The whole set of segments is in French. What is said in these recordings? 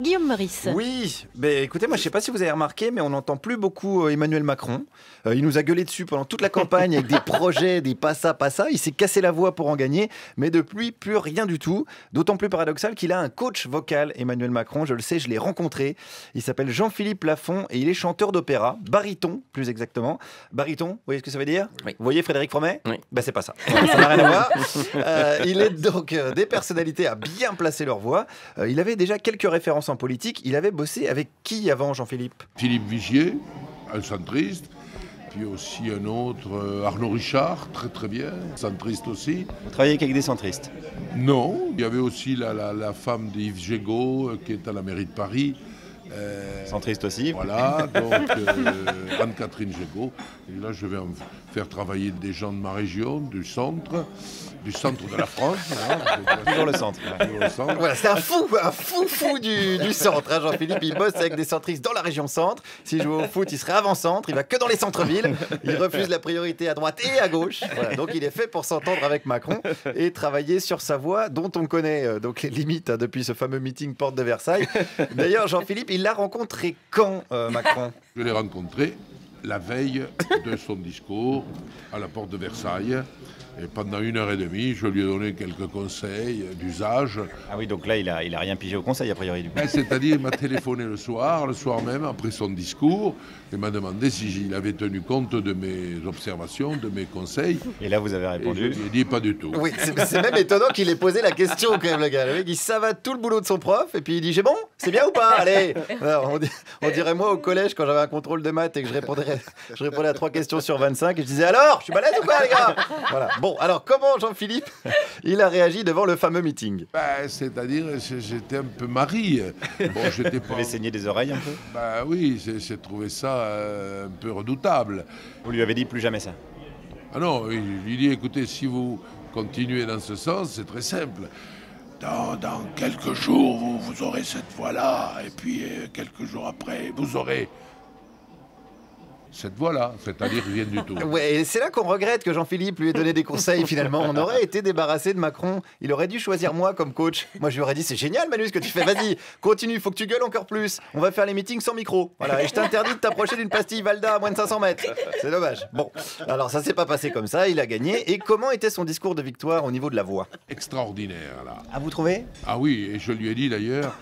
Guillaume Meurice. Oui, mais écoutez, moi je sais pas si vous avez remarqué, mais on n'entend plus beaucoup Emmanuel Macron. Il nous a gueulé dessus pendant toute la campagne avec des projets, des pas ça, pas ça. Il s'est cassé la voix pour en gagner, mais depuis plus rien du tout. D'autant plus paradoxal qu'il a un coach vocal, Emmanuel Macron. Je le sais, je l'ai rencontré. Il s'appelle Jean-Philippe Lafont et il est chanteur d'opéra, baryton plus exactement. Baryton, vous voyez ce que ça veut dire? Oui. Vous voyez Frédéric Fromet? Oui. Ben c'est pas ça. Ça n'a rien à voir. Il est donc des personnalités à bien placer leur voix. Il avait déjà quelques références en politique. Il avait bossé avec qui avant, Jean-Philippe? Philippe Vigier, un centriste, puis aussi un autre, Arnaud Richard, très très bien, centriste aussi. Vous travaillez avec des centristes? Non, il y avait aussi la femme d'Yves Gégaud, qui est à la mairie de Paris. Centriste aussi. Voilà, donc Anne-Catherine Gégaud. Et là, je vais en faire travailler des gens de ma région, du centre de la France. Voilà, Toujours le centre. toujours le centre. Voilà, c'est un fou du centre. Hein, Jean-Philippe, il bosse avec des centristes dans la région centre. S'il joue au foot, il serait avant-centre. Il va que dans les centres-villes. Il refuse la priorité à droite et à gauche. Voilà, donc il est fait pour s'entendre avec Macron et travailler sur sa voix, dont on connaît donc les limites depuis ce fameux meeting porte de Versailles. D'ailleurs, Jean-Philippe, il l'a rencontré quand, Macron? Je l'ai rencontré la veille de son discours à la porte de Versailles. Et pendant 1h30, je lui ai donné quelques conseils d'usage. Ah oui, donc là, il a rien pigé au conseil, a priori. Du coup. C'est-à-dire, il m'a téléphoné le soir même, après son discours, et m'a demandé si il avait tenu compte de mes observations, de mes conseils. Et là, vous avez Et répondu? je lui ai dit pas du tout. Oui, c'est même étonnant qu'il ait posé la question quand même, le gars. Le mec, il savate tout le boulot de son prof, et puis il dit, j'ai bon? C'est bien ou pas? Allez. Alors, on dirait moi au collège, quand j'avais un contrôle de maths et que je répondais à 3 questions sur 25, et je disais, alors, je suis balèze ou quoi, les gars? Voilà. Bon, alors comment Jean-Philippe, il a réagi devant le fameux meeting? C'est-à-dire, j'étais un peu marié. Bon, j'étais Vous pas... avez saigné des oreilles un peu? Oui, j'ai trouvé ça un peu redoutable. Vous lui avez dit plus jamais ça? Ah non, il lui dit, écoutez, si vous continuez dans ce sens, c'est très simple. Dans quelques jours, vous aurez cette voix-là, et puis quelques jours après, vous aurez cette voix-là, c'est-à-dire rien du tout. Ouais, et c'est là qu'on regrette que Jean-Philippe lui ait donné des conseils finalement. On aurait été débarrassé de Macron. Il aurait dû choisir moi comme coach. Moi, je lui aurais dit, c'est génial Manu ce que tu fais, vas-y, continue, il faut que tu gueules encore plus. On va faire les meetings sans micro. Voilà, et je t'interdis de t'approcher d'une pastille Valda à moins de 500 mètres. C'est dommage. Bon, alors ça s'est pas passé comme ça, il a gagné. Et comment était son discours de victoire au niveau de la voix? Extraordinaire, là. Ah, vous trouvez? Ah oui, et je lui ai dit d'ailleurs,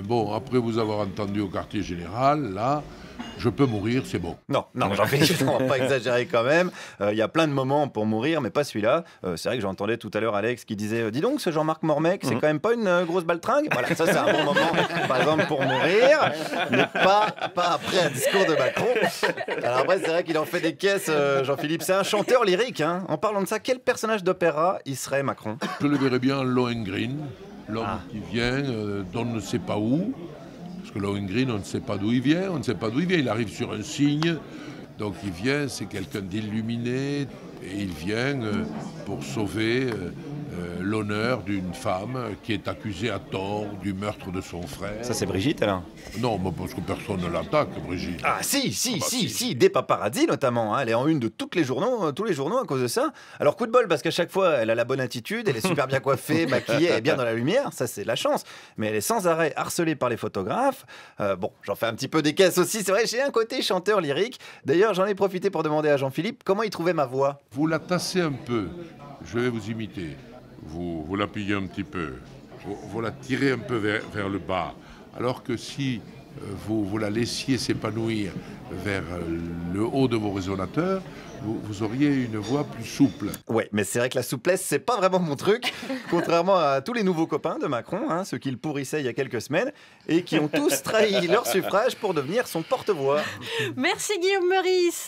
bon, après vous avoir entendu au quartier général, là, je peux mourir, c'est bon. Non, Jean-Philippe, on va pas exagérer quand même. Il y a plein de moments pour mourir, mais pas celui-là. C'est vrai que j'entendais tout à l'heure Alex qui disait dis donc, ce Jean-Marc Mormec, c'est quand même pas une grosse baltringue. Voilà, ça c'est un bon moment, par exemple, pour mourir, mais pas après un discours de Macron. Alors après, c'est vrai qu'il en fait des caisses, Jean-Philippe. C'est un chanteur lyrique. Hein. En parlant de ça, quel personnage d'opéra il serait, Macron? Je le verrais bien Lohengrin, l'homme qui vient d'on ne sait pas où. Parce que Lohengrin, on ne sait pas d'où il vient, il arrive sur un signe, donc il vient, c'est quelqu'un d'illuminé, et il vient pour sauver l'honneur d'une femme qui est accusée à tort du meurtre de son frère. Ça c'est Brigitte alors? Non, mais parce que personne ne l'attaque, Brigitte. Ah si, des paparazzis notamment, hein. Elle est en une de tous les journaux à cause de ça. Alors coup de bol parce qu'à chaque fois elle a la bonne attitude, elle est super bien coiffée, maquillée, elle est bien dans la lumière, ça c'est la chance. Mais elle est sans arrêt harcelée par les photographes. Bon, j'en fais un petit peu des caisses aussi, c'est vrai, j'ai un côté chanteur lyrique. D'ailleurs j'en ai profité pour demander à Jean-Philippe comment il trouvait ma voix. Vous la tassez un peu, je vais vous imiter. Vous l'appuyez un petit peu, vous la tirez un peu vers le bas, alors que si vous la laissiez s'épanouir vers le haut de vos résonateurs, vous auriez une voix plus souple. Ouais, mais c'est vrai que la souplesse, c'est pas vraiment mon truc, contrairement à tous les nouveaux copains de Macron, hein, ceux qu'il pourrissait il y a quelques semaines, et qui ont tous trahi leur suffrage pour devenir son porte-voix. Merci Guillaume Meurice.